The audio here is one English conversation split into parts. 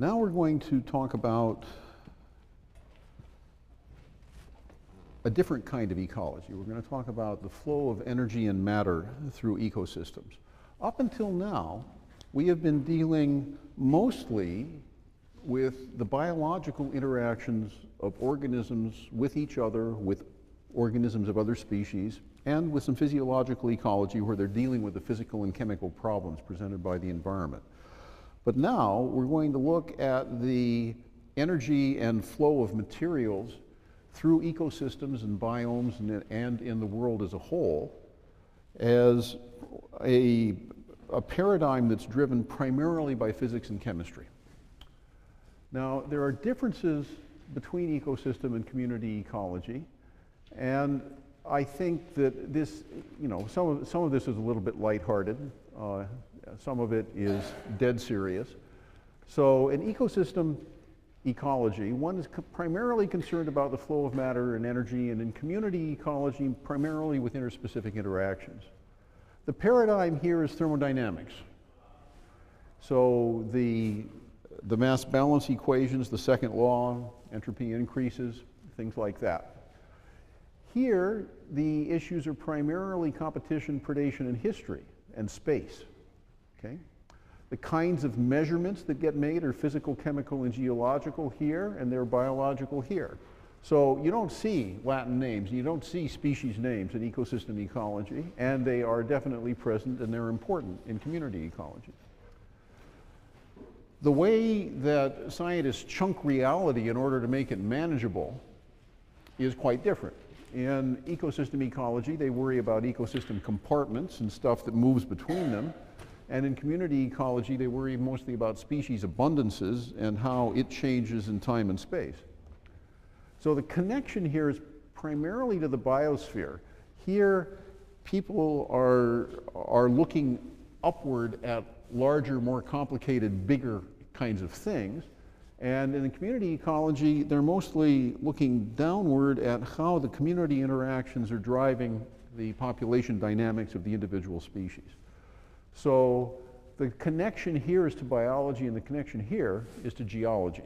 Now we're going to talk about a different kind of ecology. We're going to talk about the flow of energy and matter through ecosystems. Up until now, we have been dealing mostly with the biological interactions of organisms with each other, with organisms of other species, and with some physiological ecology where they're dealing with the physical and chemical problems presented by the environment. But now we're going to look at the energy and flow of materials through ecosystems and biomes and in the world as a whole as a paradigm that's driven primarily by physics and chemistry. Now, there are differences between ecosystem and community ecology, and I think that this, some of this is a little bit lighthearted. Some of it is dead serious. So in ecosystem ecology, one is primarily concerned about the flow of matter and energy, and in community ecology, primarily with interspecific interactions. The paradigm here is thermodynamics. So the mass balance equations, the second law, entropy increases, things like that. Here, the issues are primarily competition, predation, and history, and space. Okay? The kinds of measurements that get made are physical, chemical, and geological here, and they're biological here. So you don't see Latin names, you don't see species names in ecosystem ecology, and they are definitely present and they're important in community ecology. The way that scientists chunk reality in order to make it manageable is quite different. In ecosystem ecology, they worry about ecosystem compartments and stuff that moves between them. And in community ecology, they worry mostly about species abundances and how it changes in time and space. So the connection here is primarily to the biosphere. Here, people are looking upward at larger, more complicated, bigger kinds of things. And in the community ecology, they're mostly looking downward at how the community interactions are driving the population dynamics of the individual species. So the connection here is to biology, and the connection here is to geology.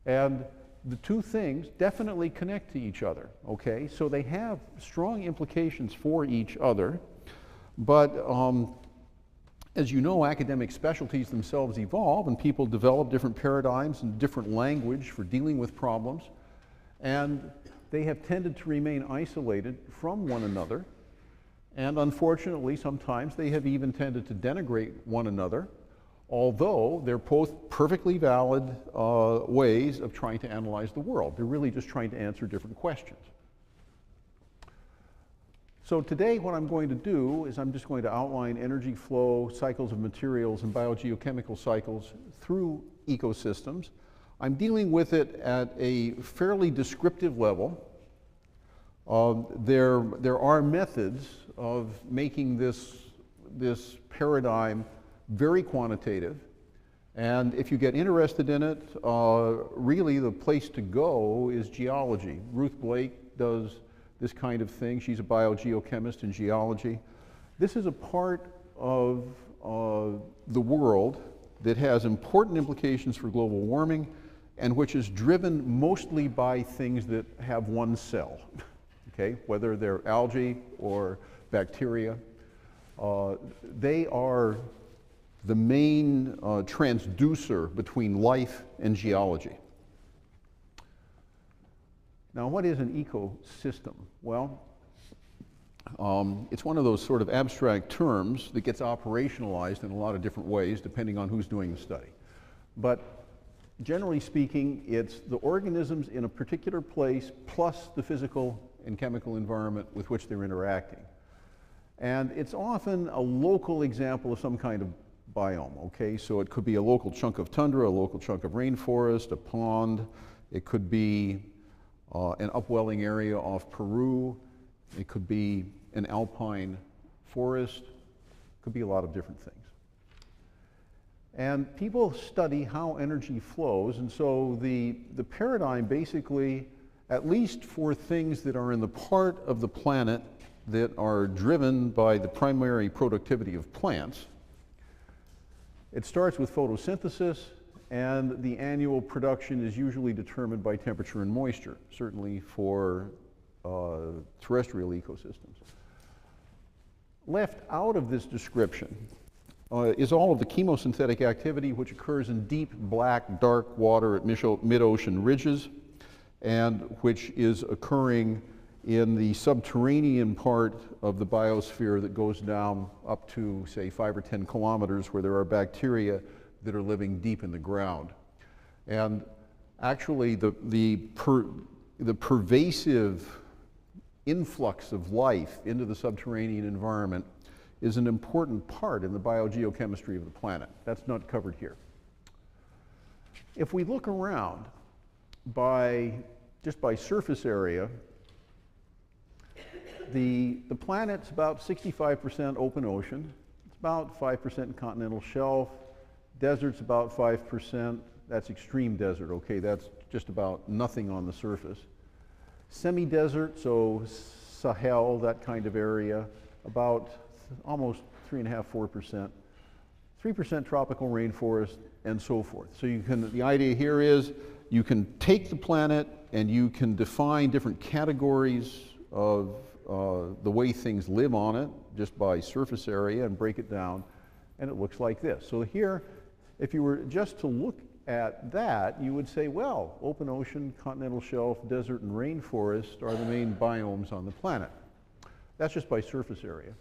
And the two things definitely connect to each other, okay? So they have strong implications for each other, but as you know, academic specialties themselves evolve, and people develop different paradigms and different language for dealing with problems, and they have tended to remain isolated from one another. And unfortunately, sometimes they have even tended to denigrate one another, although they're both perfectly valid ways of trying to analyze the world. They're really just trying to answer different questions. So today what I'm going to do is I'm just going to outline energy flow, cycles of materials, and biogeochemical cycles through ecosystems. I'm dealing with it at a fairly descriptive level. There are methods of making this paradigm very quantitative, and if you get interested in it, really the place to go is geology. Ruth Blake does this kind of thing. She's a biogeochemist in geology. This is a part of the world that has important implications for global warming and which is driven mostly by things that have one cell. Okay, whether they're algae or bacteria, they are the main transducer between life and geology. Now, what is an ecosystem? Well, it's one of those sort of abstract terms that gets operationalized in a lot of different ways depending on who's doing the study. But generally speaking, it's the organisms in a particular place plus the physical and chemical environment with which they're interacting. And it's often a local example of some kind of biome, okay? So it could be a local chunk of tundra, a local chunk of rainforest, a pond. It could be an upwelling area off Peru. It could be an alpine forest. It could be a lot of different things. And people study how energy flows, and so the paradigm basically, at least for things that are in the part of the planet that are driven by the primary productivity of plants, it starts with photosynthesis, and the annual production is usually determined by temperature and moisture, certainly for terrestrial ecosystems. Left out of this description is all of the chemosynthetic activity which occurs in deep, black, dark water at mid-ocean ridges, and which is occurring in the subterranean part of the biosphere that goes down up to, say, 5 or 10 kilometers, where there are bacteria that are living deep in the ground. And actually, the pervasive influx of life into the subterranean environment is an important part in the biogeochemistry of the planet. That's not covered here. If we look around just by surface area, the planet's about 65% open ocean. It's about 5% continental shelf. Desert's about 5%. That's extreme desert, okay? That's just about nothing on the surface. Semi-desert, so Sahel, that kind of area, about almost 3.5%, 4%. 3% tropical rainforest, and so forth. So the idea here is you can take the planet and you can define different categories of the way things live on it just by surface area and break it down, and it looks like this. So here, if you were just to look at that, you would say, well, open ocean, continental shelf, desert, and rainforest are the main biomes on the planet. That's just by surface area.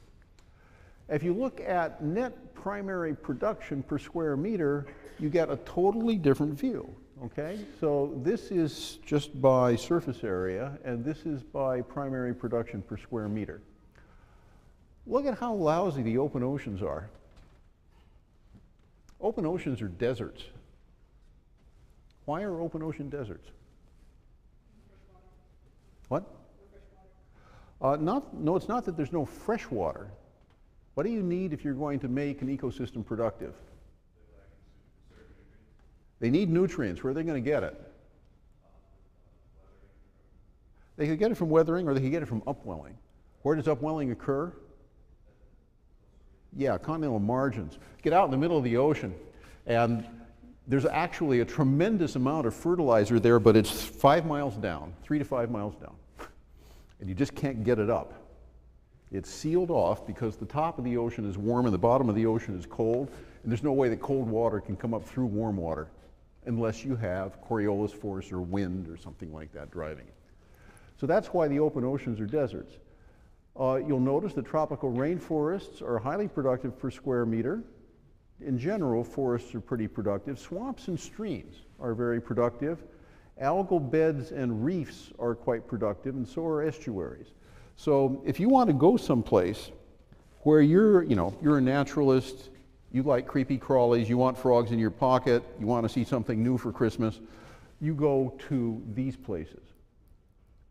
If you look at net primary production per square meter, you get a totally different view, okay? So this is just by surface area, and this is by primary production per square meter. Look at how lousy the open oceans are. Open oceans are deserts. Why are open ocean deserts? What? No, it's not that there's no fresh water. What do you need if you're going to make an ecosystem productive? They need nutrients. Where are they going to get it? They could get it from weathering, or they could get it from upwelling. Where does upwelling occur? Yeah, continental margins. Get out in the middle of the ocean, and there's actually a tremendous amount of fertilizer there, but it's 5 miles down, 3 to 5 miles down, and you just can't get it up. It's sealed off because the top of the ocean is warm and the bottom of the ocean is cold, and there's no way that cold water can come up through warm water unless you have Coriolis force or wind or something like that driving it. So that's why the open oceans are deserts. You'll notice that tropical rainforests are highly productive per square meter. In general, forests are pretty productive. Swamps and streams are very productive. Algal beds and reefs are quite productive, and so are estuaries. So if you want to go someplace where you're a naturalist, you like creepy crawlies, you want frogs in your pocket, you want to see something new for Christmas, you go to these places.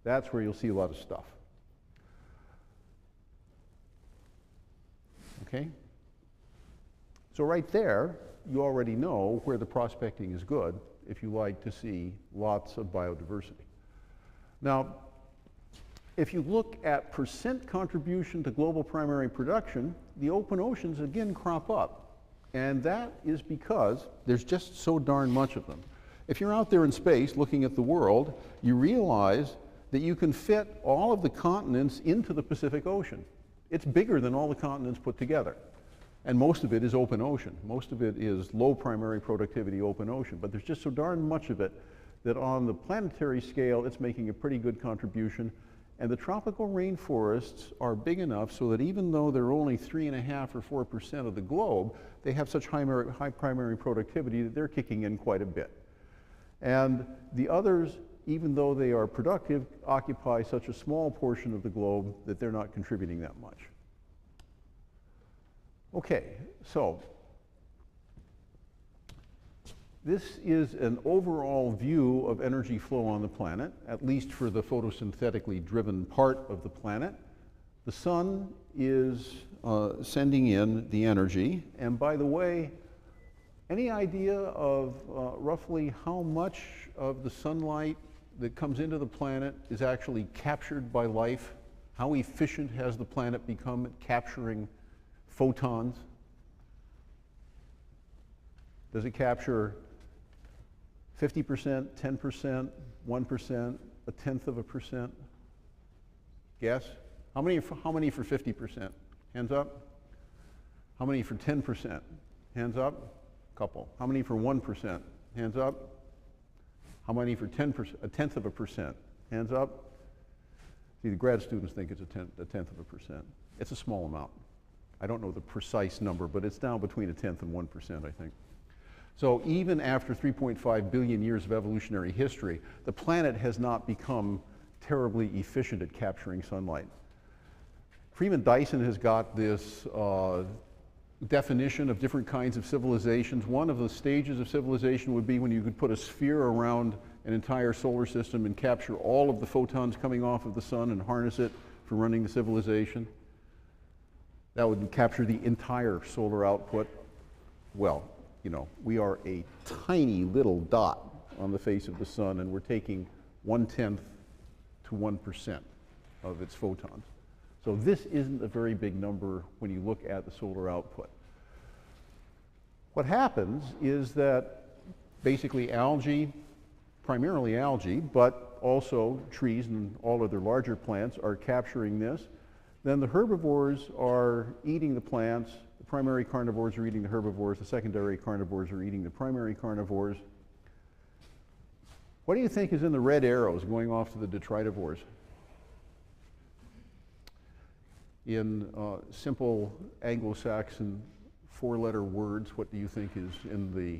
That's where you'll see a lot of stuff. Okay? So right there, you already know where the prospecting is good if you like to see lots of biodiversity. Now, if you look at percent contribution to global primary production, the open oceans again crop up. And that is because there's just so darn much of them. If you're out there in space looking at the world, you realize that you can fit all of the continents into the Pacific Ocean. It's bigger than all the continents put together. And most of it is open ocean. Most of it is low primary productivity open ocean. But there's just so darn much of it that on the planetary scale, it's making a pretty good contribution. And the tropical rainforests are big enough so that even though they're only 3.5 or 4% of the globe, they have such high primary productivity that they're kicking in quite a bit. And the others, even though they are productive, occupy such a small portion of the globe that they're not contributing that much. Okay, so this is an overall view of energy flow on the planet, at least for the photosynthetically driven part of the planet. The sun is sending in the energy, and by the way, any idea of roughly how much of the sunlight that comes into the planet is actually captured by life? How efficient has the planet become at capturing photons? Does it capture 50%, 10%, 1%, a tenth of a percent? Guess? How many for 50%? Hands up. How many for 10%? Hands up. Couple. How many for 1%? Hands up. How many for 10%? A tenth of a percent? Hands up. See, the grad students think it's a tenth of a percent. It's a small amount. I don't know the precise number, but it's down between a tenth and 1%, I think. So even after 3.5 billion years of evolutionary history, the planet has not become terribly efficient at capturing sunlight. Freeman Dyson has got this definition of different kinds of civilizations. One of the stages of civilization would be when you could put a sphere around an entire solar system and capture all of the photons coming off of the sun and harness it for running the civilization. That would capture the entire solar output. Well, you know, we are a tiny little dot on the face of the sun, and we're taking 1/10 to 1% of its photons. So this isn't a very big number when you look at the solar output. What happens is that basically algae, primarily algae, but also trees and all other larger plants are capturing this. Then the herbivores are eating the plants. The primary carnivores are eating the herbivores. The secondary carnivores are eating the primary carnivores. What do you think is in the red arrows going off to the detritivores? In simple Anglo-Saxon four-letter words, what do you think is in the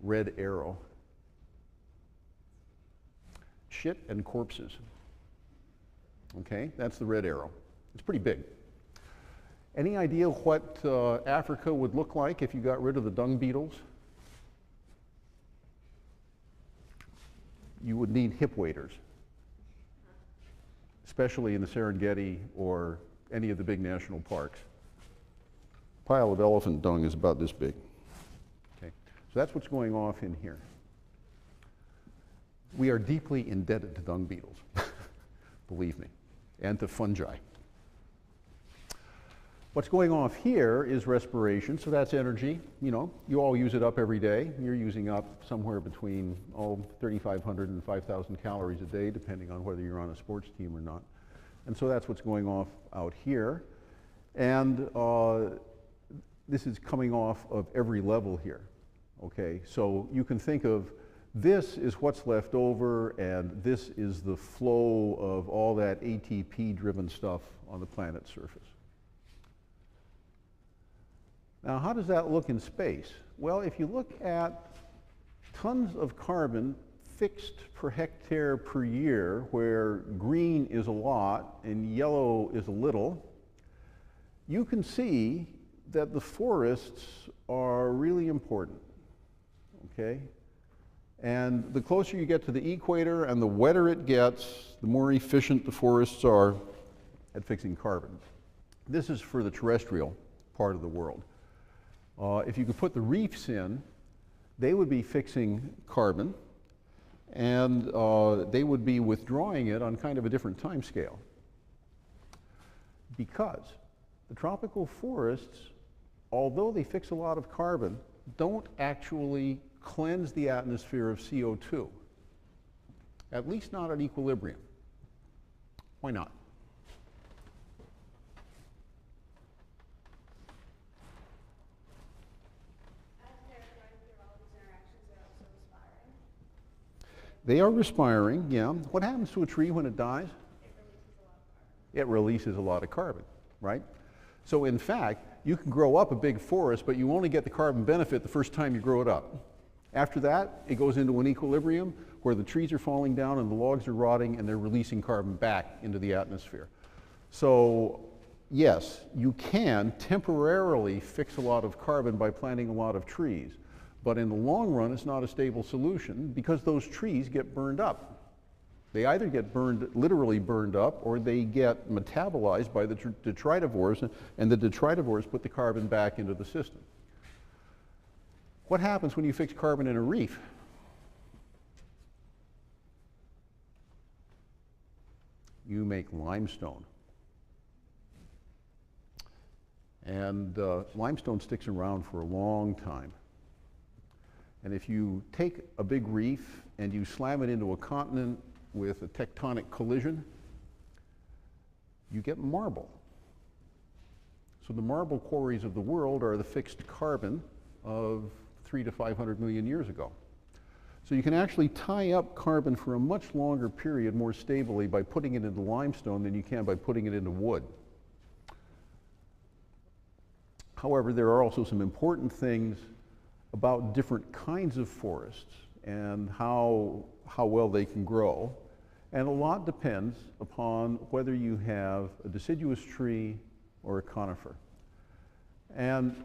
red arrow? Shit and corpses. Okay, that's the red arrow. It's pretty big. Any idea what Africa would look like if you got rid of the dung beetles? You would need hip waders, especially in the Serengeti or any of the big national parks. A pile of elephant dung is about this big. Okay, so that's what's going off in here. We are deeply indebted to dung beetles, believe me, and to fungi. What's going off here is respiration, so that's energy. You know, you all use it up every day. You're using up somewhere between 3,500 and 5,000 calories a day, depending on whether you're on a sports team or not. And so that's what's going off out here. And this is coming off of every level here. Okay, so you can think of this is what's left over, and this is the flow of all that ATP-driven stuff on the planet's surface. Now, how does that look in space? Well, if you look at tons of carbon fixed per hectare per year, where green is a lot and yellow is a little, you can see that the forests are really important, okay? And the closer you get to the equator and the wetter it gets, the more efficient the forests are at fixing carbon. This is for the terrestrial part of the world. If you could put the reefs in, they would be fixing carbon, and they would be withdrawing it on kind of a different time scale. Because the tropical forests, although they fix a lot of carbon, don't actually cleanse the atmosphere of CO2, at least not at equilibrium. Why not? They are respiring, yeah. What happens to a tree when it dies? It releases a lot of carbon, right? So in fact, you can grow up a big forest, but you only get the carbon benefit the first time you grow it up. After that, it goes into an equilibrium where the trees are falling down and the logs are rotting and they're releasing carbon back into the atmosphere. So yes, you can temporarily fix a lot of carbon by planting a lot of trees. But in the long run, it's not a stable solution because those trees get burned up. They either get burned, literally burned up, or they get metabolized by the detritivores, and the detritivores put the carbon back into the system. What happens when you fix carbon in a reef? You make limestone. And limestone sticks around for a long time. And if you take a big reef and you slam it into a continent with a tectonic collision, you get marble. So the marble quarries of the world are the fixed carbon of 300 to 500 million years ago. So you can actually tie up carbon for a much longer period more stably by putting it into limestone than you can by putting it into wood. However, there are also some important things about different kinds of forests and how well they can grow. And a lot depends upon whether you have a deciduous tree or a conifer. And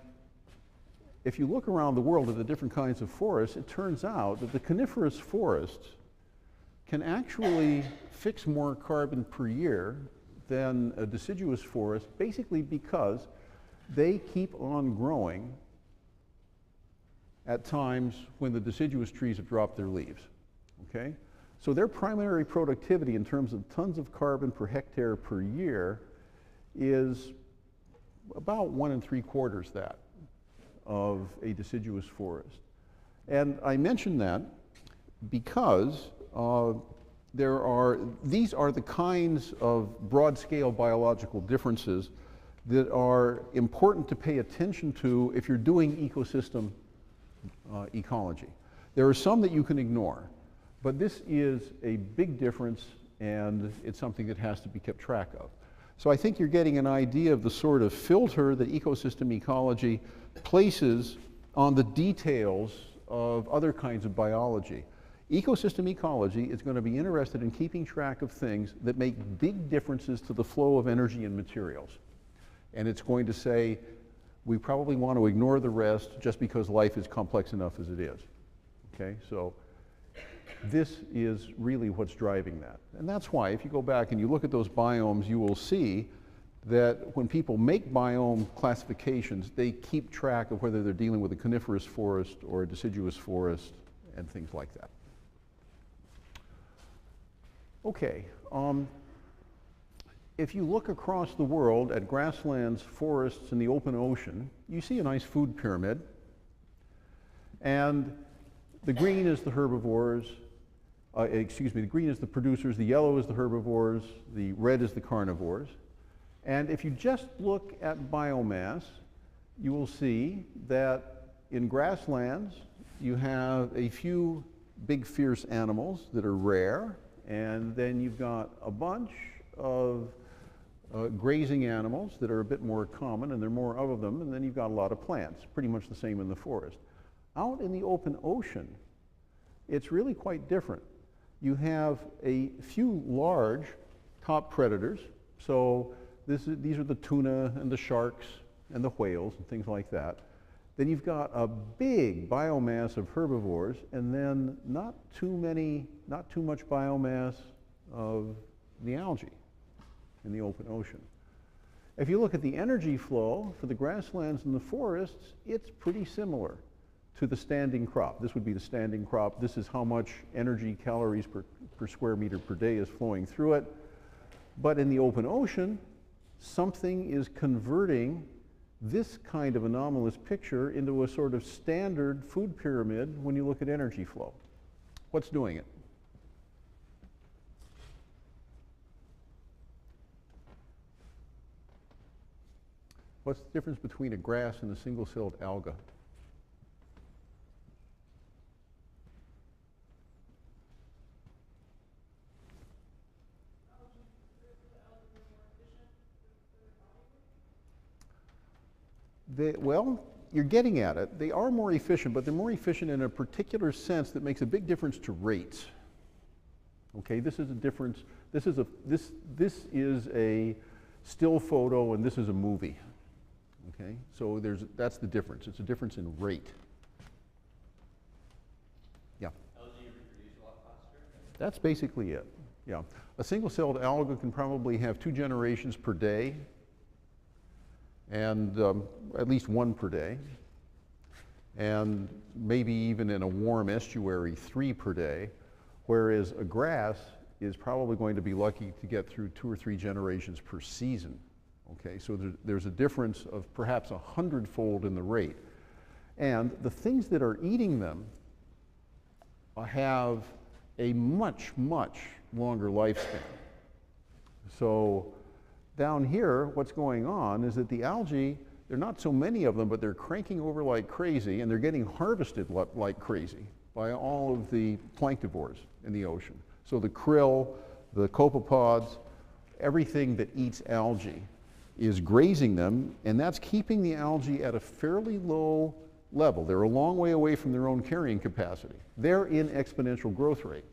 if you look around the world at the different kinds of forests, it turns out that the coniferous forests can actually fix more carbon per year than a deciduous forest, basically because they keep on growing at times when the deciduous trees have dropped their leaves, okay? So their primary productivity in terms of tons of carbon per hectare per year is about 1 3/4 that of a deciduous forest. And I mention that because these are the kinds of broad-scale biological differences that are important to pay attention to if you're doing ecosystem ecology. There are some that you can ignore, but this is a big difference and it's something that has to be kept track of. So I think you're getting an idea of the sort of filter that ecosystem ecology places on the details of other kinds of biology. Ecosystem ecology is going to be interested in keeping track of things that make big differences to the flow of energy and materials. And it's going to say, we probably want to ignore the rest just because life is complex enough as it is. Okay, so this is really what's driving that. And that's why, if you go back and you look at those biomes, you will see that when people make biome classifications, they keep track of whether they're dealing with a coniferous forest or a deciduous forest and things like that. Okay, if you look across the world at grasslands, forests, and the open ocean, you see a nice food pyramid. And the green is the herbivores, the green is the producers, the yellow is the herbivores, the red is the carnivores. And if you just look at biomass, you will see that in grasslands, you have a few big fierce animals that are rare, and then you've got a bunch of grazing animals that are a bit more common, and there are more of them, and then you've got a lot of plants, pretty much the same in the forest. Out in the open ocean, it's really quite different. You have a few large top predators, so these are the tuna and the sharks and the whales and things like that. Then you've got a big biomass of herbivores, and then not too much biomass of the algae in the open ocean. If you look at the energy flow for the grasslands and the forests, it's pretty similar to the standing crop. This would be the standing crop. This is how much energy, calories per square meter per day is flowing through it. But in the open ocean, something is converting this kind of anomalous picture into a sort of standard food pyramid when you look at energy flow. What's doing it? What's the difference between a grass and a single-celled alga? Well, you're getting at it. They are more efficient, but they're more efficient in a particular sense that makes a big difference to rates. Okay, this is a difference. This is a still photo, and this is a movie. Okay, so that's the difference. It's a difference in rate. Yeah. Algae reproduce a lot faster? That's basically it. Yeah, a single-celled alga can probably have 2 generations per day, and at least 1 per day, and maybe even in a warm estuary 3 per day, whereas a grass is probably going to be lucky to get through 2 or 3 generations per season. Okay, so there's a difference of perhaps 100-fold in the rate. And the things that are eating them have a much, much longer lifespan. So down here, what's going on is that the algae, there are not so many of them, but they're cranking over like crazy, and they're getting harvested like crazy by all of the planktivores in the ocean. So the krill, the copepods, everything that eats algae is grazing them, and that's keeping the algae at a fairly low level. They're a long way away from their own carrying capacity. They're in exponential growth rate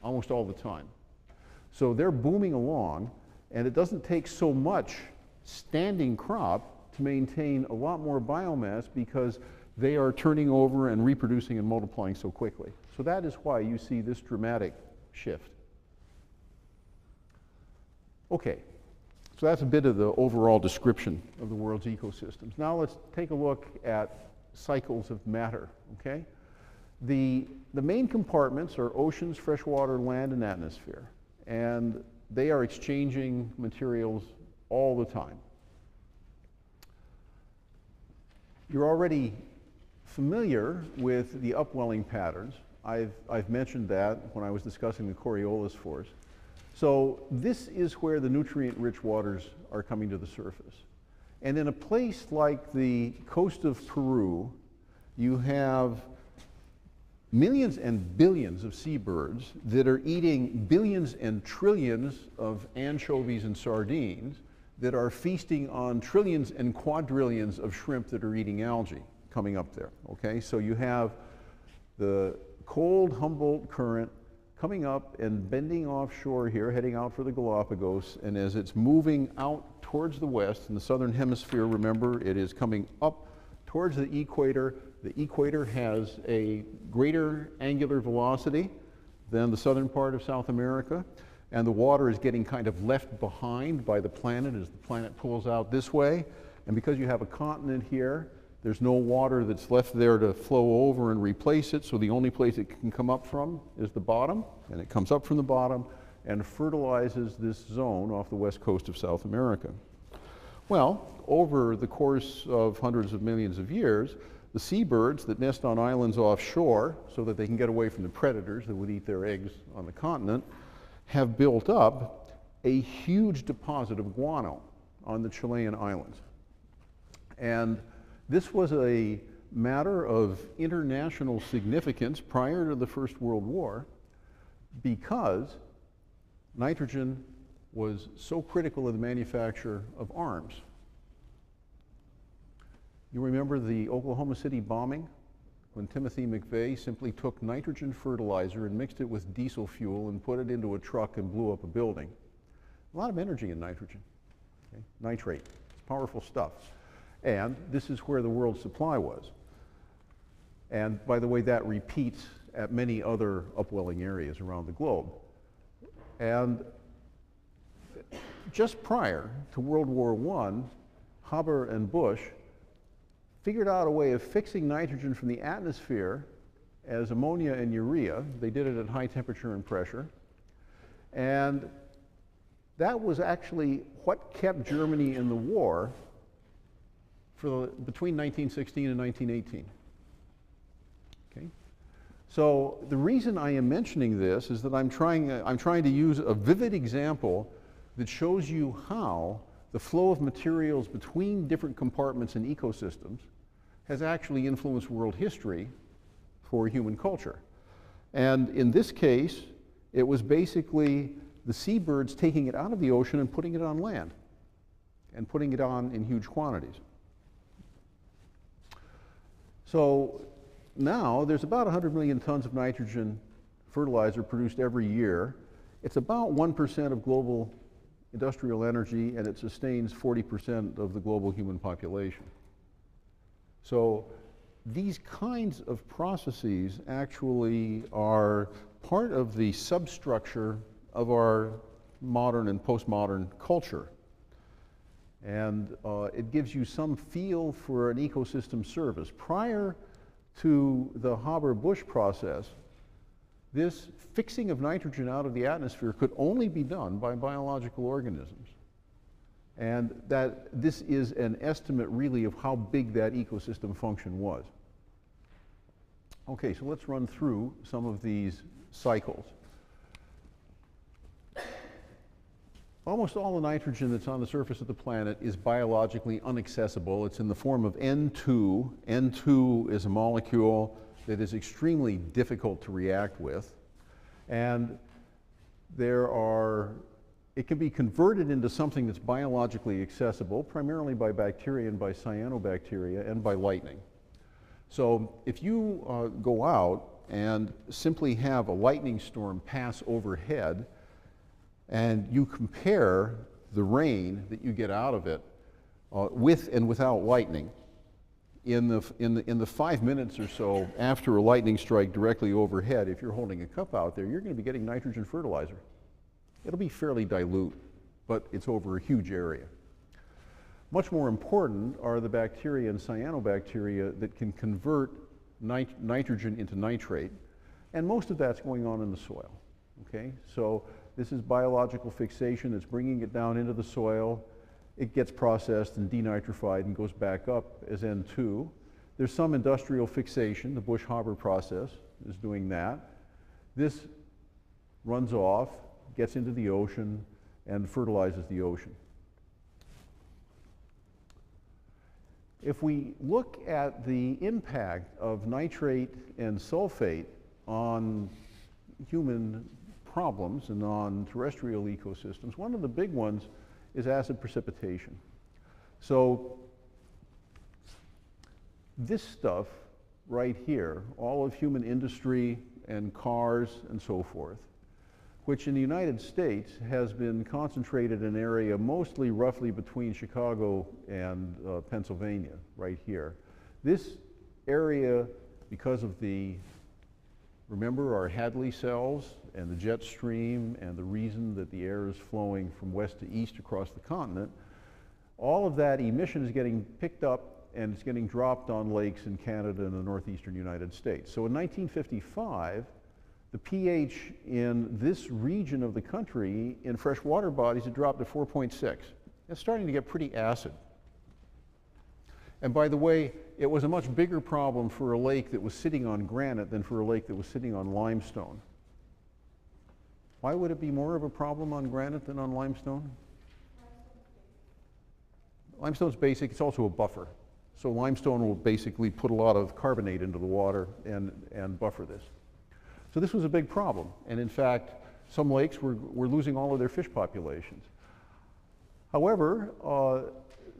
almost all the time. So they're booming along, and it doesn't take so much standing crop to maintain a lot more biomass because they are turning over and reproducing and multiplying so quickly. So that is why you see this dramatic shift. Okay, so that's a bit of the overall description of the world's ecosystems. Now let's take a look at cycles of matter, okay? The main compartments are oceans, freshwater, land, and atmosphere. And they are exchanging materials all the time. You're already familiar with the upwelling patterns. I've mentioned that when I was discussing the Coriolis force. So this is where the nutrient-rich waters are coming to the surface. And in a place like the coast of Peru, you have millions and billions of seabirds that are eating billions and trillions of anchovies and sardines that are feasting on trillions and quadrillions of shrimp that are eating algae coming up there, okay? So you have the cold Humboldt current coming up and bending offshore here, heading out for the Galapagos, and as it's moving out towards the west in the southern hemisphere, remember, it is coming up towards the equator. The equator has a greater angular velocity than the southern part of South America, and the water is getting kind of left behind by the planet as the planet pulls out this way. And because you have a continent here, there's no water that's left there to flow over and replace it, so the only place it can come up from is the bottom, and it comes up from the bottom and fertilizes this zone off the west coast of South America. Well, over the course of hundreds of millions of years, the seabirds that nest on islands offshore so that they can get away from the predators that would eat their eggs on the continent have built up a huge deposit of guano on the Chilean islands. And this was a matter of international significance prior to the First World War because nitrogen was so critical in the manufacture of arms. You remember the Oklahoma City bombing when Timothy McVeigh simply took nitrogen fertilizer and mixed it with diesel fuel and put it into a truck and blew up a building. A lot of energy in nitrogen, okay? Nitrate, it's powerful stuff. And this is where the world's supply was. And by the way, that repeats at many other upwelling areas around the globe. And just prior to World War I, Haber and Bush figured out a way of fixing nitrogen from the atmosphere as ammonia and urea. They did it at high temperature and pressure. And that was actually what kept Germany in the war for between 1916 and 1918. Okay? So the reason I am mentioning this is that I'm trying to use a vivid example that shows you how the flow of materials between different compartments in ecosystems has actually influenced world history for human culture. And in this case, it was basically the seabirds taking it out of the ocean and putting it on land, and putting it on in huge quantities. So now there's about 100 million tons of nitrogen fertilizer produced every year. It's about 1% of global industrial energy, and it sustains 40% of the global human population. So these kinds of processes actually are part of the substructure of our modern and postmodern culture. And it gives you some feel for an ecosystem service. Prior to the Haber-Bush process, this fixing of nitrogen out of the atmosphere could only be done by biological organisms. And that this is an estimate really of how big that ecosystem function was. Okay, so let's run through some of these cycles. Almost all the nitrogen that's on the surface of the planet is biologically inaccessible. It's in the form of N2. N2 is a molecule that is extremely difficult to react with. And it can be converted into something that's biologically accessible, primarily by bacteria and by cyanobacteria and by lightning. So if you go out and simply have a lightning storm pass overhead, and you compare the rain that you get out of it with and without lightning, in the 5 minutes or so after a lightning strike directly overhead, if you're holding a cup out there, you're going to be getting nitrogen fertilizer. It'll be fairly dilute, but it's over a huge area. Much more important are the bacteria and cyanobacteria that can convert nitrogen into nitrate, and most of that's going on in the soil. Okay, so this is biological fixation. It's bringing it down into the soil. It gets processed and denitrified and goes back up as N2. There's some industrial fixation. The Bush-Haber process is doing that. This runs off, gets into the ocean, and fertilizes the ocean. If we look at the impact of nitrate and sulfate on human problems and on terrestrial ecosystems, one of the big ones is acid precipitation. So this stuff right here, all of human industry and cars and so forth, which in the United States has been concentrated in an area mostly roughly between Chicago and Pennsylvania, right here. This area, because of remember our Hadley cells and the jet stream and the reason that the air is flowing from west to east across the continent, all of that emission is getting picked up and it's getting dropped on lakes in Canada and the northeastern United States. So in 1955, the pH in this region of the country in freshwater bodies had dropped to 4.6. It's starting to get pretty acid. And by the way, it was a much bigger problem for a lake that was sitting on granite than for a lake that was sitting on limestone. Why would it be more of a problem on granite than on limestone? Limestone's basic, it's also a buffer. So limestone will basically put a lot of carbonate into the water and buffer this. So this was a big problem. And in fact, some lakes were losing all of their fish populations. However,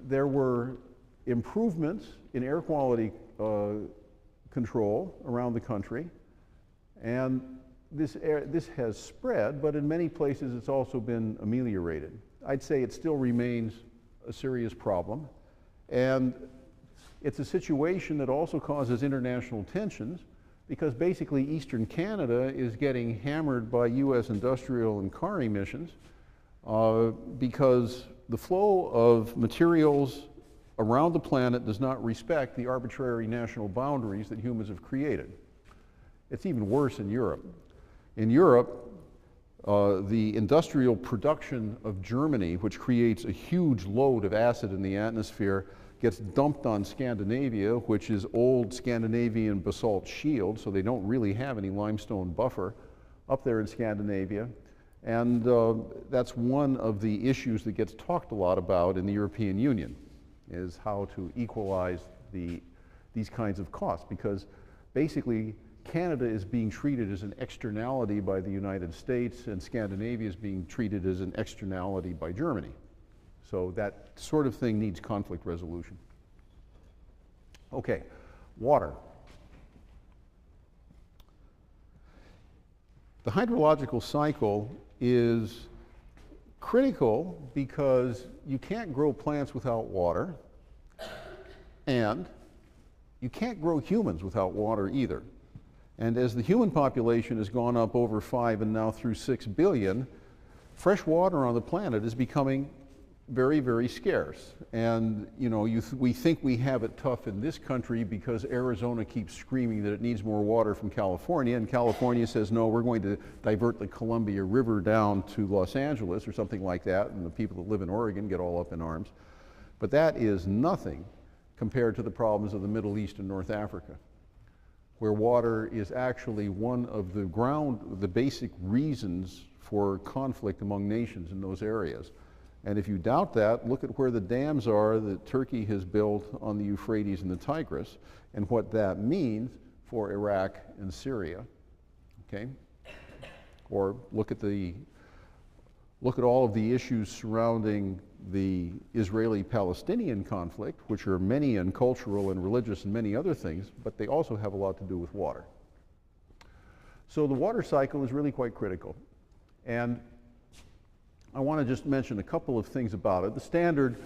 there were improvements in air quality control around the country, and this has spread, but in many places it's also been ameliorated. I'd say it still remains a serious problem, and it's a situation that also causes international tensions, because basically eastern Canada is getting hammered by US industrial and car emissions because the flow of materials around the planet does not respect the arbitrary national boundaries that humans have created. It's even worse in Europe. In Europe, the industrial production of Germany, which creates a huge load of acid in the atmosphere, gets dumped on Scandinavia, which is old Scandinavian basalt shield, so they don't really have any limestone buffer up there in Scandinavia. And that's one of the issues that gets talked a lot about in the European Union, is how to equalize these kinds of costs, because basically Canada is being treated as an externality by the United States, and Scandinavia is being treated as an externality by Germany. So that sort of thing needs conflict resolution. Okay, water. The hydrological cycle is critical because you can't grow plants without water, and you can't grow humans without water either. And as the human population has gone up over 5 and now through 6 billion, fresh water on the planet is becoming very, very scarce. And you know, we think we have it tough in this country because Arizona keeps screaming that it needs more water from California, and California says, no, we're going to divert the Columbia River down to Los Angeles or something like that, and the people that live in Oregon get all up in arms. But that is nothing compared to the problems of the Middle East and North Africa. where water is actually one of the basic reasons for conflict among nations in those areas. And if you doubt that, look at where the dams are that Turkey has built on the Euphrates and the Tigris, and what that means for Iraq and Syria, okay? Or look at all of the issues surrounding the Israeli-Palestinian conflict, which are many and cultural and religious and many other things, but they also have a lot to do with water. So the water cycle is really quite critical. And I want to just mention a couple of things about it. The standard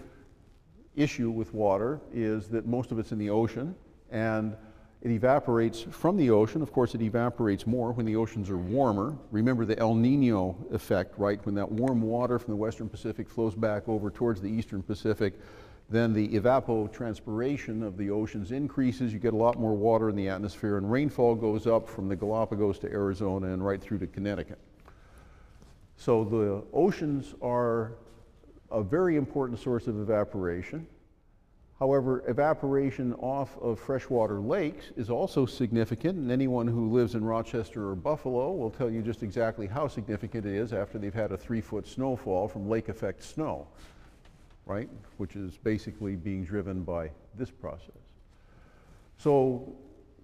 issue with water is that most of it's in the ocean, and it evaporates from the ocean. Of course, it evaporates more when the oceans are warmer. Remember the El Nino effect, right? When that warm water from the western Pacific flows back over towards the eastern Pacific, then the evapotranspiration of the oceans increases. You get a lot more water in the atmosphere, and rainfall goes up from the Galapagos to Arizona and right through to Connecticut. So the oceans are a very important source of evaporation. However, evaporation off of freshwater lakes is also significant, and anyone who lives in Rochester or Buffalo will tell you just exactly how significant it is after they've had a 3-foot snowfall from lake effect snow, right? Which is basically being driven by this process. So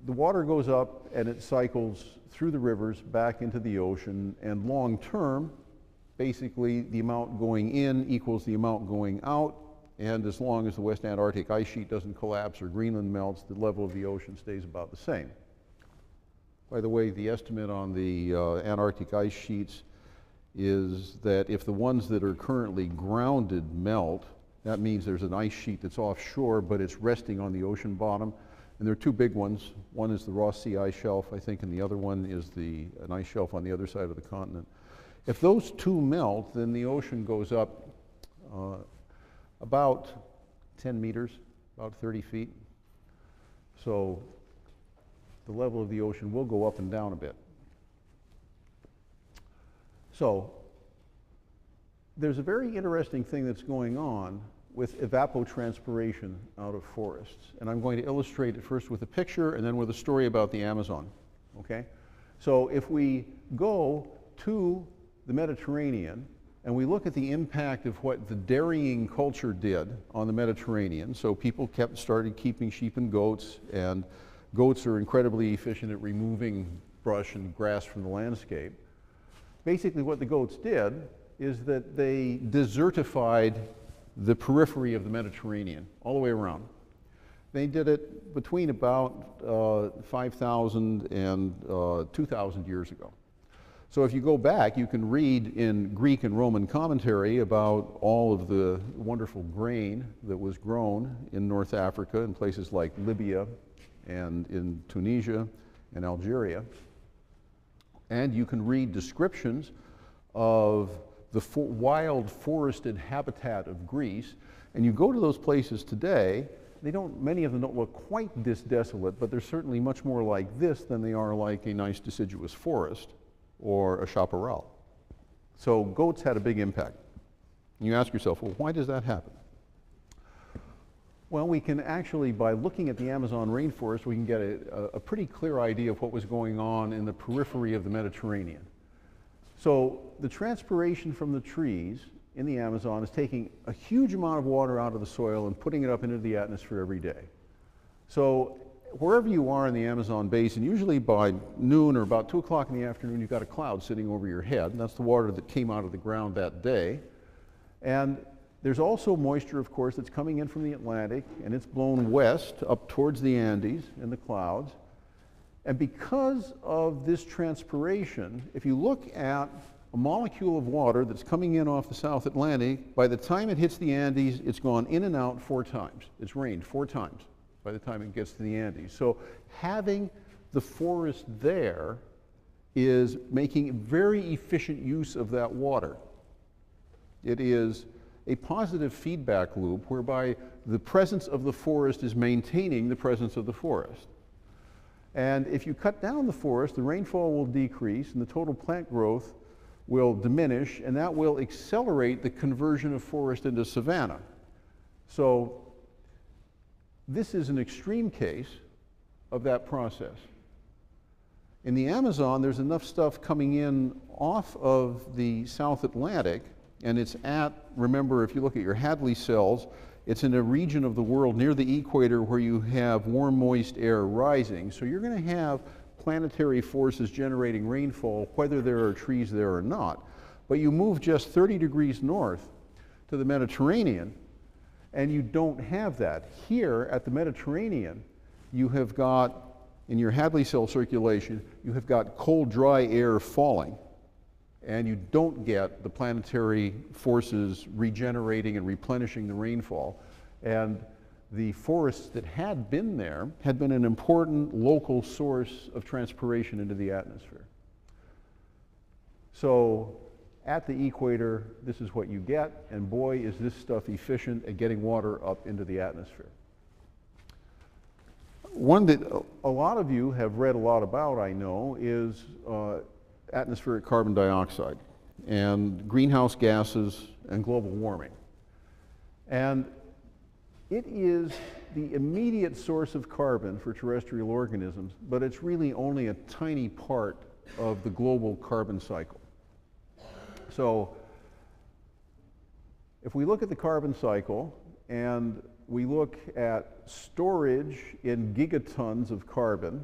the water goes up and it cycles through the rivers back into the ocean, and long term, basically the amount going in equals the amount going out. And as long as the West Antarctic ice sheet doesn't collapse or Greenland melts, the level of the ocean stays about the same. By the way, the estimate on the Antarctic ice sheets is that if the ones that are currently grounded melt, that means there's an ice sheet that's offshore, but it's resting on the ocean bottom. And there are two big ones. One is the Ross Sea ice shelf, I think, and the other one is an ice shelf on the other side of the continent. If those two melt, then the ocean goes up about 10 meters, about 30 feet. So the level of the ocean will go up and down a bit. So there's a very interesting thing that's going on with evapotranspiration out of forests. And I'm going to illustrate it first with a picture and then with a story about the Amazon, okay? So if we go to the Mediterranean, and we look at the impact of what the dairying culture did on the Mediterranean. So people started keeping sheep and goats are incredibly efficient at removing brush and grass from the landscape. Basically what the goats did is that they desertified the periphery of the Mediterranean all the way around. They did it between about 5,000 and 2,000 years ago. So if you go back, you can read in Greek and Roman commentary about all of the wonderful grain that was grown in North Africa in places like Libya and in Tunisia and Algeria. And you can read descriptions of the wild forested habitat of Greece. And you go to those places today, many of them don't look quite this desolate, but they're certainly much more like this than they are like a nice deciduous forest or a chaparral. So goats had a big impact. And you ask yourself, well, why does that happen? Well, we can actually, by looking at the Amazon rainforest, we can get a pretty clear idea of what was going on in the periphery of the Mediterranean. So the transpiration from the trees in the Amazon is taking a huge amount of water out of the soil and putting it up into the atmosphere every day. So wherever you are in the Amazon basin, usually by noon or about 2 o'clock in the afternoon, you've got a cloud sitting over your head, and that's the water that came out of the ground that day. And there's also moisture, of course, that's coming in from the Atlantic, and it's blown west up towards the Andes in the clouds. And because of this transpiration, if you look at a molecule of water that's coming in off the South Atlantic, by the time it hits the Andes, it's gone in and out 4 times. It's rained 4 times by the time it gets to the Andes. So having the forest there is making very efficient use of that water. It is a positive feedback loop whereby the presence of the forest is maintaining the presence of the forest. And if you cut down the forest, the rainfall will decrease and the total plant growth will diminish, and that will accelerate the conversion of forest into savanna. So this is an extreme case of that process. In the Amazon, there's enough stuff coming in off of the South Atlantic, and it's at, remember, if you look at your Hadley cells, it's in a region of the world near the equator where you have warm, moist air rising. So you're going to have planetary forces generating rainfall, whether there are trees there or not. But you move just 30 degrees north to the Mediterranean, and you don't have that. Here at the Mediterranean, you have got, in your Hadley cell circulation, you have got cold, dry air falling, and you don't get the planetary forces regenerating and replenishing the rainfall. And the forests that had been there had been an important local source of transpiration into the atmosphere. So at the equator, this is what you get, and boy, is this stuff efficient at getting water up into the atmosphere. One that a lot of you have read a lot about, I know, is atmospheric carbon dioxide and greenhouse gases and global warming. And it is the immediate source of carbon for terrestrial organisms, but it's really only a tiny part of the global carbon cycle. So if we look at the carbon cycle and we look at storage in gigatons of carbon,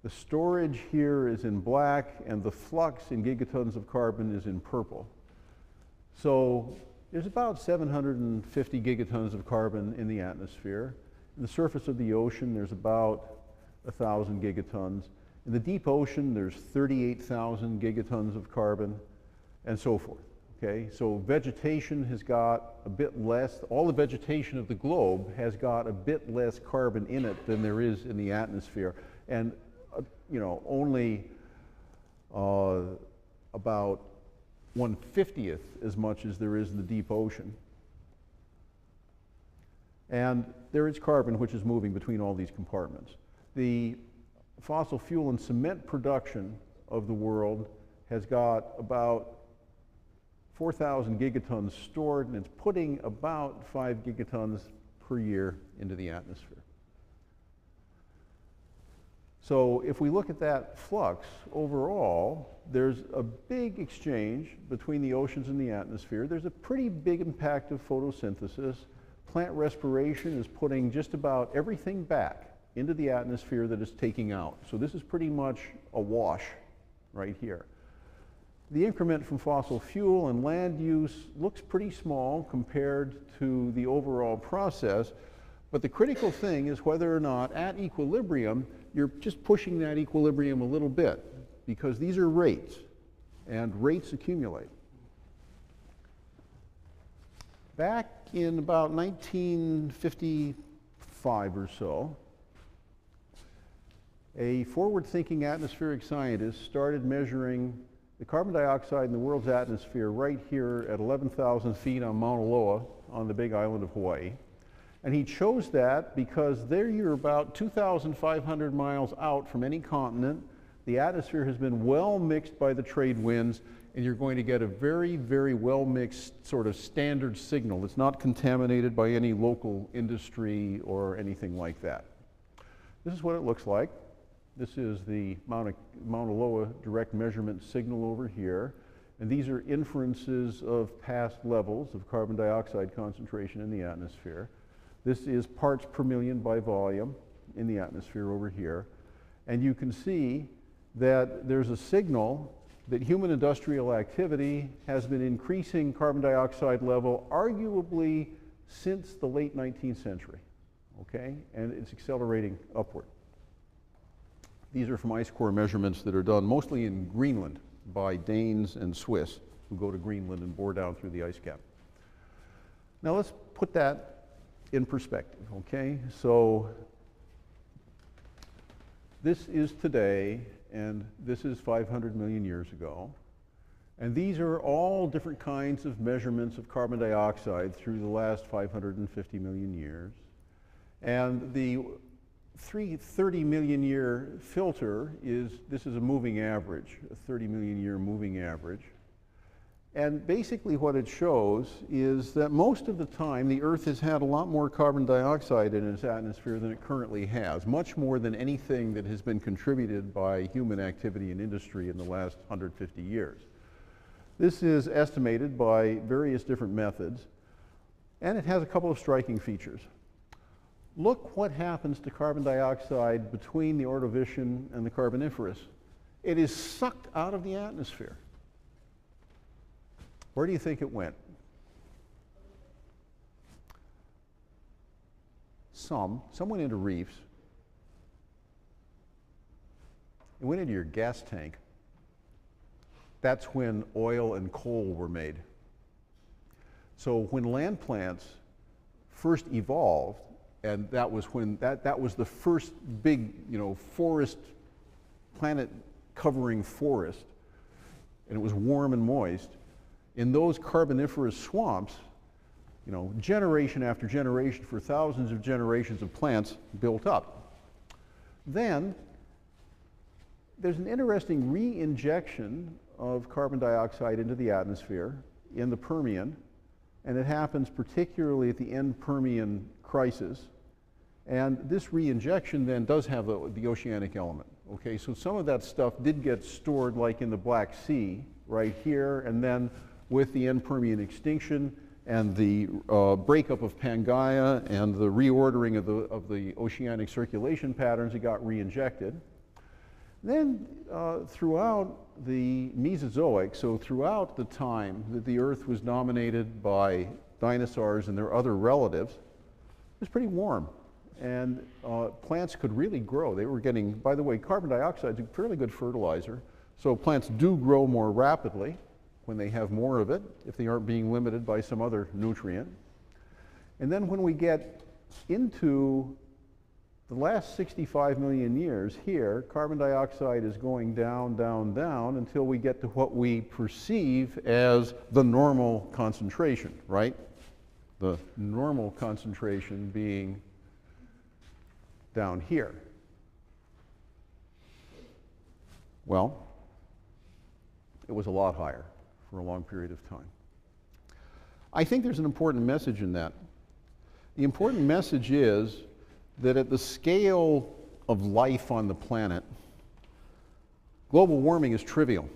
the storage here is in black and the flux in gigatons of carbon is in purple. So there's about 750 gigatons of carbon in the atmosphere. In the surface of the ocean, there's about 1,000 gigatons. In the deep ocean, there's 38,000 gigatons of carbon, and so forth. Okay, so vegetation has got a bit less, all the vegetation of the globe has got a bit less carbon in it than there is in the atmosphere, and you know, only about 1/50th as much as there is in the deep ocean. And there is carbon which is moving between all these compartments. The fossil fuel and cement production of the world has got about 4,000 gigatons stored, and it's putting about 5 gigatons per year into the atmosphere. So if we look at that flux overall, there's a big exchange between the oceans and the atmosphere. There's a pretty big impact of photosynthesis. Plant respiration is putting just about everything back into the atmosphere that it's taking out. So this is pretty much a wash right here. The increment from fossil fuel and land use looks pretty small compared to the overall process, but the critical thing is whether or not at equilibrium you're just pushing that equilibrium a little bit, because these are rates, and rates accumulate. Back in about 1955 or so, a forward-thinking atmospheric scientist started measuring the carbon dioxide in the world's atmosphere right here at 11,000 feet on Mauna Loa on the big island of Hawaii. And he chose that because there you're about 2,500 miles out from any continent. The atmosphere has been well mixed by the trade winds, and you're going to get a very, very well mixed sort of standard signal. It's not contaminated by any local industry or anything like that. This is what it looks like. This is the Mauna Loa direct measurement signal over here. And these are inferences of past levels of carbon dioxide concentration in the atmosphere. This is parts per million by volume in the atmosphere over here. And you can see that there's a signal that human industrial activity has been increasing carbon dioxide level arguably since the late 19th century, okay? And it's accelerating upward. These are from ice core measurements that are done mostly in Greenland by Danes and Swiss who go to Greenland and bore down through the ice cap. Now let's put that in perspective, okay? So this is today, and this is 500 million years ago. And these are all different kinds of measurements of carbon dioxide through the last 550 million years. And the 30 million year filter is, this is a moving average, a 30 million year moving average. And basically what it shows is that most of the time the Earth has had a lot more carbon dioxide in its atmosphere than it currently has, much more than anything that has been contributed by human activity and industry in the last 150 years. This is estimated by various different methods, and it has a couple of striking features. Look what happens to carbon dioxide between the Ordovician and the Carboniferous. It is sucked out of the atmosphere. Where do you think it went? Some went into reefs. It went into your gas tank. That's when oil and coal were made. So when land plants first evolved, and that was when that was the first big, forest, planet-covering forest, and it was warm and moist. In those carboniferous swamps, generation after generation for thousands of generations of plants built up. Then there's an interesting re-injection of carbon dioxide into the atmosphere in the Permian, and it happens particularly at the end Permian crisis. And this re-injection then does have the oceanic element. Okay, so some of that stuff did get stored like in the Black Sea right here, and then with the end Permian extinction and the breakup of Pangaea and the reordering of the oceanic circulation patterns, it got re-injected. Then throughout the Mesozoic, so throughout the time that the Earth was dominated by dinosaurs and their other relatives, it was pretty warm. And plants could really grow. They were getting, by the way, carbon dioxide is a fairly good fertilizer. So plants do grow more rapidly when they have more of it, if they aren't being limited by some other nutrient. And then when we get into the last 65 million years here, carbon dioxide is going down, down, down until we get to what we perceive as the normal concentration, right? The normal concentration being down here. Well, it was a lot higher for a long period of time. I think there's an important message in that. The important message is that at the scale of life on the planet, global warming is trivial.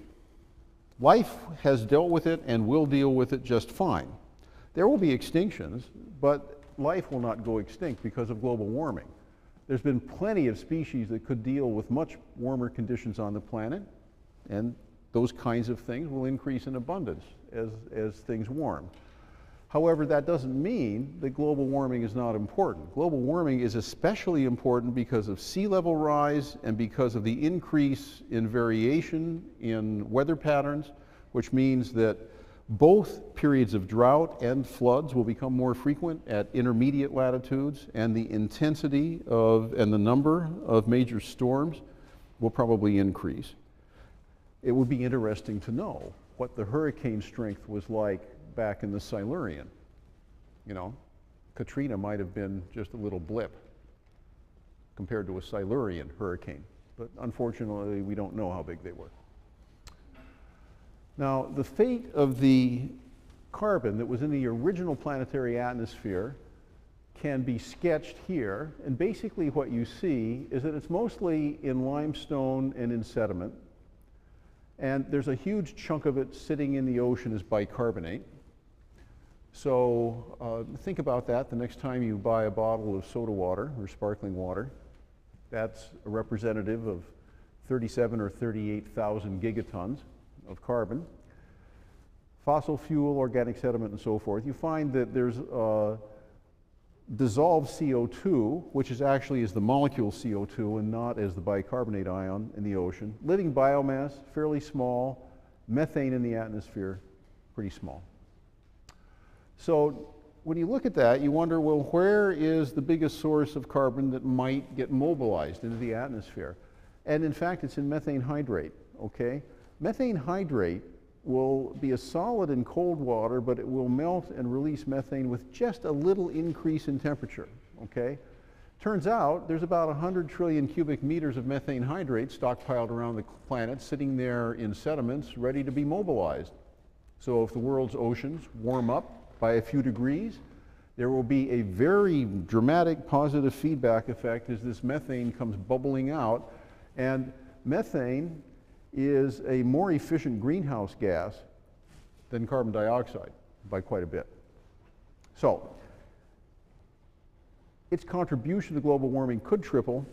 Life has dealt with it and will deal with it just fine. There will be extinctions, but life will not go extinct because of global warming. There's been plenty of species that could deal with much warmer conditions on the planet, and those kinds of things will increase in abundance as things warm. However, that doesn't mean that global warming is not important. Global warming is especially important because of sea level rise and because of the increase in variation in weather patterns, which means that both periods of drought and floods will become more frequent at intermediate latitudes, and the intensity and the number of major storms will probably increase. It would be interesting to know what the hurricane strength was like back in the Silurian. Katrina might have been just a little blip compared to a Silurian hurricane, but unfortunately we don't know how big they were. Now, the fate of the carbon that was in the original planetary atmosphere can be sketched here, and basically what you see is that it's mostly in limestone and in sediment, and there's a huge chunk of it sitting in the ocean as bicarbonate. So think about that the next time you buy a bottle of soda water or sparkling water. That's a representative of 37 or 38,000 gigatons of carbon. Fossil fuel, organic sediment, and so forth. You find that there's dissolved CO2, which is actually the molecule CO2 and not as the bicarbonate ion in the ocean. Living biomass, fairly small. Methane in the atmosphere, pretty small. So when you look at that, you wonder, well, where is the biggest source of carbon that might get mobilized into the atmosphere? And in fact, it's in methane hydrate, okay? Methane hydrate will be a solid in cold water, but it will melt and release methane with just a little increase in temperature, okay? Turns out there's about 100 trillion cubic meters of methane hydrate stockpiled around the planet, sitting there in sediments, ready to be mobilized. So if the world's oceans warm up by a few degrees, there will be a very dramatic positive feedback effect as this methane comes bubbling out. And methane is a more efficient greenhouse gas than carbon dioxide by quite a bit. So its contribution to global warming could triple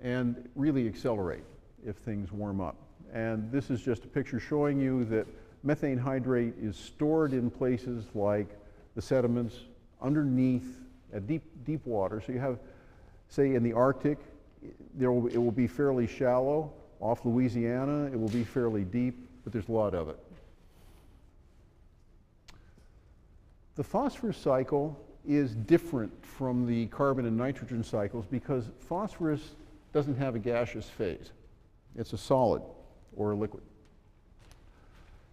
and really accelerate if things warm up. And this is just a picture showing you that methane hydrate is stored in places like the sediments underneath at deep water. So you have, say, in the Arctic, it will be fairly shallow. Off Louisiana, it will be fairly deep, but there's a lot of it. The phosphorus cycle is different from the carbon and nitrogen cycles because phosphorus doesn't have a gaseous phase. It's a solid or a liquid.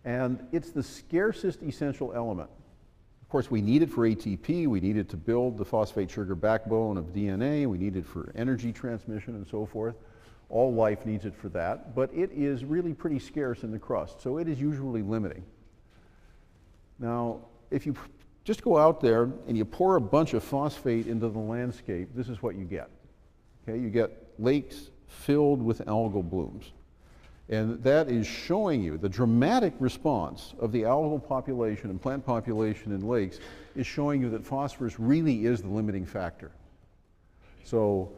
And it's the scarcest essential element. Of course, we need it for ATP, we need it to build the phosphate sugar backbone of DNA, we need it for energy transmission and so forth. All life needs it for that, but it is really pretty scarce in the crust, so it is usually limiting. Now, if you just go out there and you pour a bunch of phosphate into the landscape, this is what you get. Okay, you get lakes filled with algal blooms. And that is showing you the dramatic response of the algal population and plant population in lakes is showing you that phosphorus really is the limiting factor. So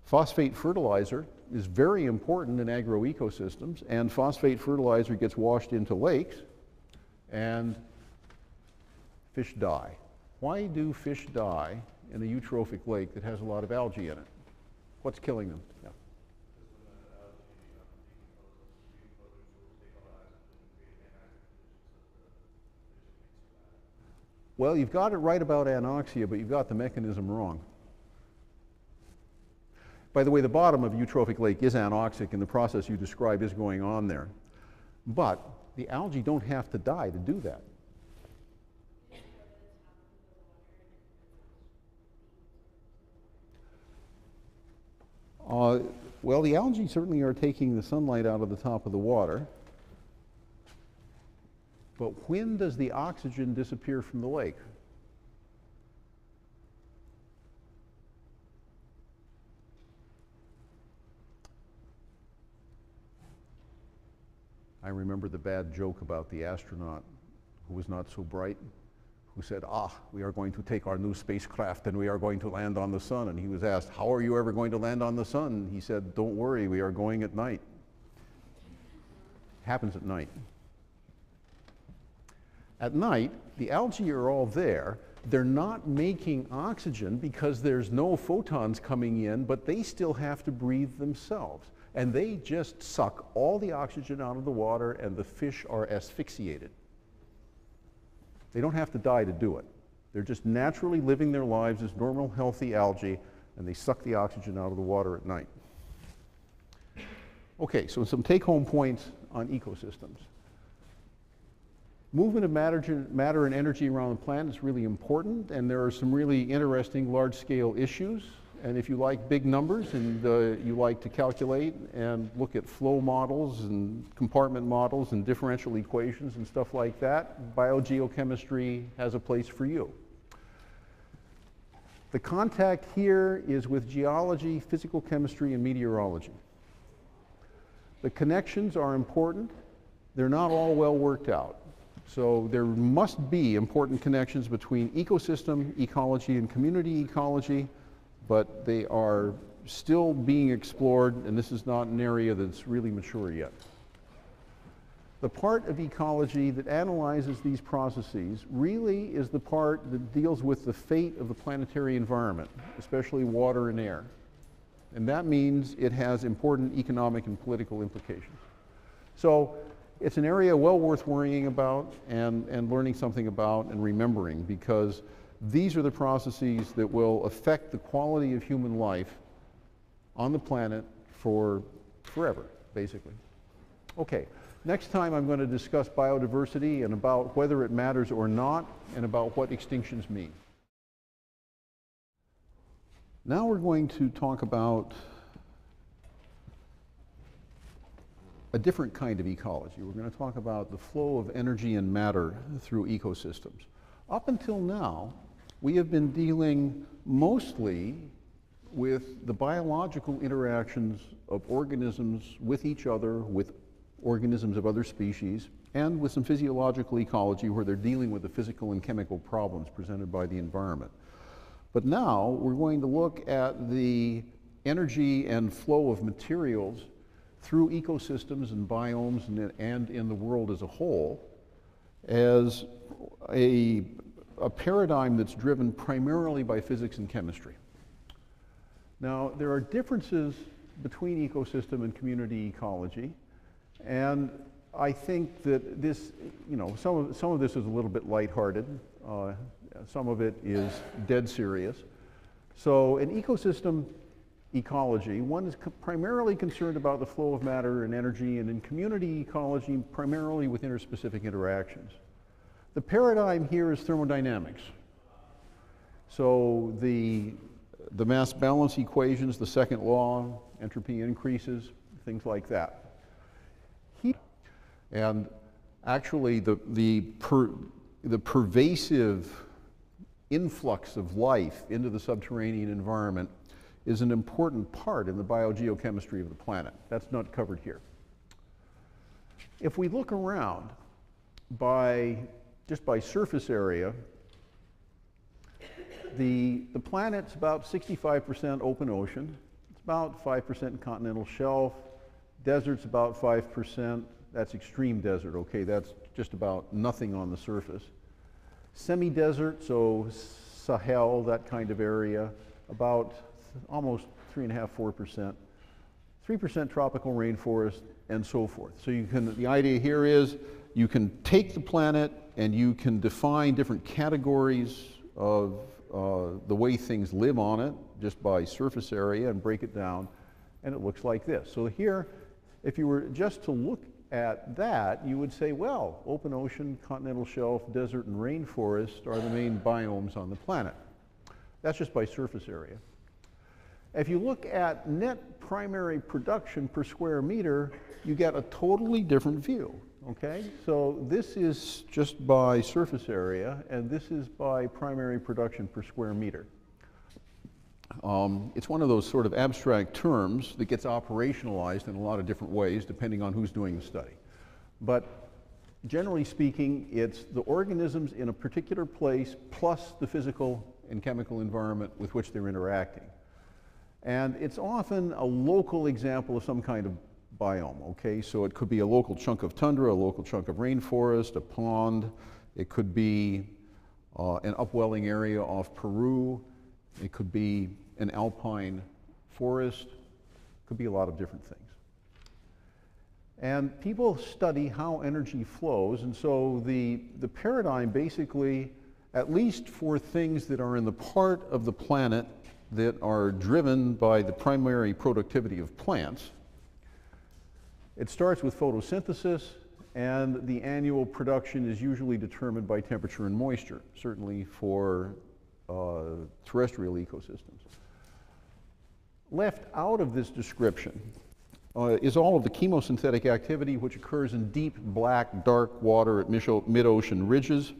phosphate fertilizer is very important in agroecosystems, and phosphate fertilizer gets washed into lakes and fish die. Why do fish die in a eutrophic lake that has a lot of algae in it? What's killing them? Yeah. Well, you've got it right about anoxia, but you've got the mechanism wrong. By the way, the bottom of a eutrophic lake is anoxic, and the process you describe is going on there. But the algae don't have to die to do that. Well, the algae certainly are taking the sunlight out of the top of the water. But when does the oxygen disappear from the lake? I remember the bad joke about the astronaut who was not so bright, who said, we are going to take our new spacecraft and we are going to land on the sun. And he was asked, how are you ever going to land on the sun? And he said, don't worry, we are going at night. It happens at night. At night, the algae are all there. They're not making oxygen because there's no photons coming in, but they still have to breathe themselves. And they just suck all the oxygen out of the water, and the fish are asphyxiated. They don't have to die to do it. They're just naturally living their lives as normal, healthy algae, and they suck the oxygen out of the water at night. Okay, so some take-home points on ecosystems. Movement of matter and energy around the planet is really important, and there are some really interesting large-scale issues. And if you like big numbers and you like to calculate and look at flow models and compartment models and differential equations and stuff like that, biogeochemistry has a place for you. The contact here is with geology, physical chemistry, and meteorology. The connections are important. They're not all well worked out. So there must be important connections between ecosystem ecology and community ecology, but they are still being explored, and this is not an area that's really mature yet. The part of ecology that analyzes these processes really is the part that deals with the fate of the planetary environment, especially water and air. And that means it has important economic and political implications. So it's an area well worth worrying about and learning something about and remembering, because these are the processes that will affect the quality of human life on the planet for forever, basically. Okay, next time I'm going to discuss biodiversity and about whether it matters or not, and about what extinctions mean. Now we're going to talk about a different kind of ecology. We're going to talk about the flow of energy and matter through ecosystems. Up until now, we have been dealing mostly with the biological interactions of organisms with each other, with organisms of other species, and with some physiological ecology where they're dealing with the physical and chemical problems presented by the environment. But now we're going to look at the energy and flow of materials through ecosystems and biomes and in the world as a whole as a paradigm that's driven primarily by physics and chemistry. Now, there are differences between ecosystem and community ecology, and I think that this, some of this is a little bit lighthearted. Some of it is dead serious. So in ecosystem ecology, one is primarily concerned about the flow of matter and energy, and in community ecology, primarily with interspecific interactions. The paradigm here is thermodynamics. So the mass balance equations, the second law, entropy increases, things like that. And actually the pervasive influx of life into the subterranean environment is an important part in the biogeochemistry of the planet. That's not covered here. If we look around just by surface area, the planet's about 65% open ocean. It's about 5% continental shelf. Desert's about 5%. That's extreme desert, okay? That's just about nothing on the surface. Semi-desert, so Sahel, that kind of area, about almost 3.5%, 4%. 3% tropical rainforest, and so forth. So the idea here is you can take the planet and you can define different categories of the way things live on it just by surface area and break it down, and it looks like this. So here, if you were just to look at that, you would say, well, open ocean, continental shelf, desert, and rainforest are the main biomes on the planet. That's just by surface area. If you look at net primary production per square meter, you get a totally different view, okay? So this is just by surface area, and this is by primary production per square meter. It's one of those sort of abstract terms that gets operationalized in a lot of different ways depending on who's doing the study. But generally speaking, it's the organisms in a particular place plus the physical and chemical environment with which they're interacting. And it's often a local example of some kind of biome, okay? So it could be a local chunk of tundra, a local chunk of rainforest, a pond. It could be an upwelling area off Peru. It could be an alpine forest. It could be a lot of different things. And people study how energy flows, and so the paradigm basically, at least for things that are in the part of the planet that are driven by the primary productivity of plants, it starts with photosynthesis, and the annual production is usually determined by temperature and moisture, certainly for terrestrial ecosystems. Left out of this description is all of the chemosynthetic activity which occurs in deep, black, dark water at mid-ocean ridges,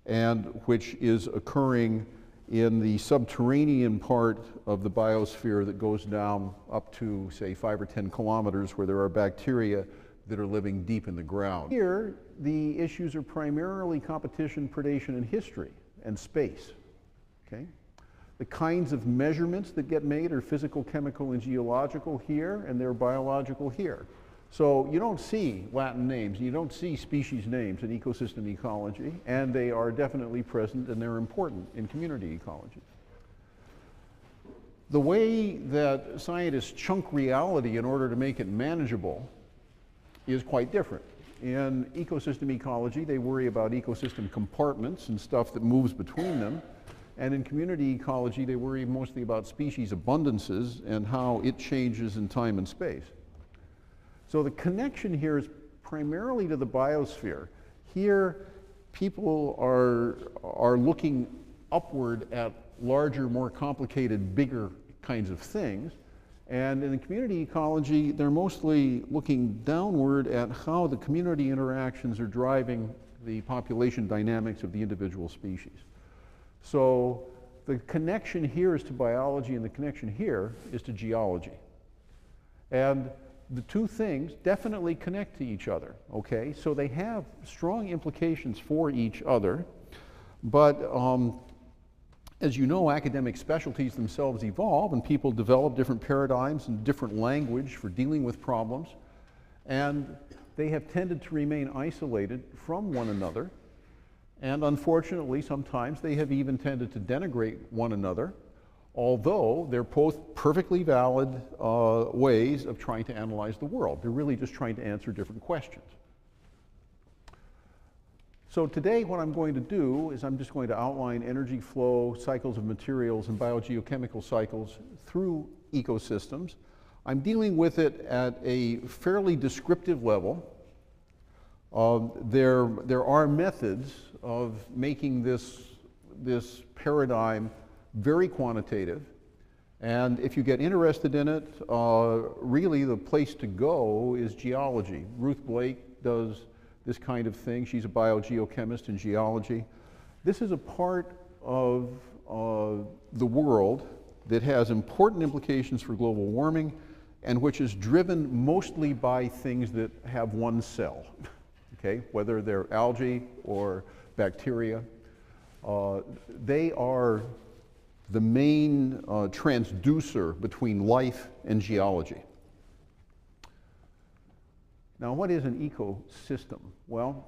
and which is occurring in the subterranean part of the biosphere that goes down up to, say, 5 or 10 kilometers, where there are bacteria that are living deep in the ground. Here, the issues are primarily competition, predation, and history, and space. Okay? The kinds of measurements that get made are physical, chemical, and geological here, and they're biological here. So you don't see Latin names, you don't see species names in ecosystem ecology, and they are definitely present and they're important in community ecology. The way that scientists chunk reality in order to make it manageable is quite different. In ecosystem ecology, they worry about ecosystem compartments and stuff that moves between them. And in community ecology, they worry mostly about species abundances and how it changes in time and space. So the connection here is primarily to the biosphere. Here, people are looking upward at larger, more complicated, bigger kinds of things. And in the community ecology, they're mostly looking downward at how the community interactions are driving the population dynamics of the individual species. So the connection here is to biology, and the connection here is to geology. And the two things definitely connect to each other, okay? So they have strong implications for each other, but as you know, academic specialties themselves evolve, and people develop different paradigms and different language for dealing with problems, and they have tended to remain isolated from one another, and unfortunately, sometimes they have even tended to denigrate one another, although they're both perfectly valid ways of trying to analyze the world. They're really just trying to answer different questions. So today what I'm going to do is I'm just going to outline energy flow, cycles of materials, and biogeochemical cycles through ecosystems. I'm dealing with it at a fairly descriptive level. There are methods of making this paradigm very quantitative, and if you get interested in it, really the place to go is geology. Ruth Blake does this kind of thing. She's a biogeochemist in geology. This is a part of the world that has important implications for global warming and which is driven mostly by things that have one cell, okay? Whether they're algae or bacteria. They are the main transducer between life and geology. Now, what is an ecosystem? Well,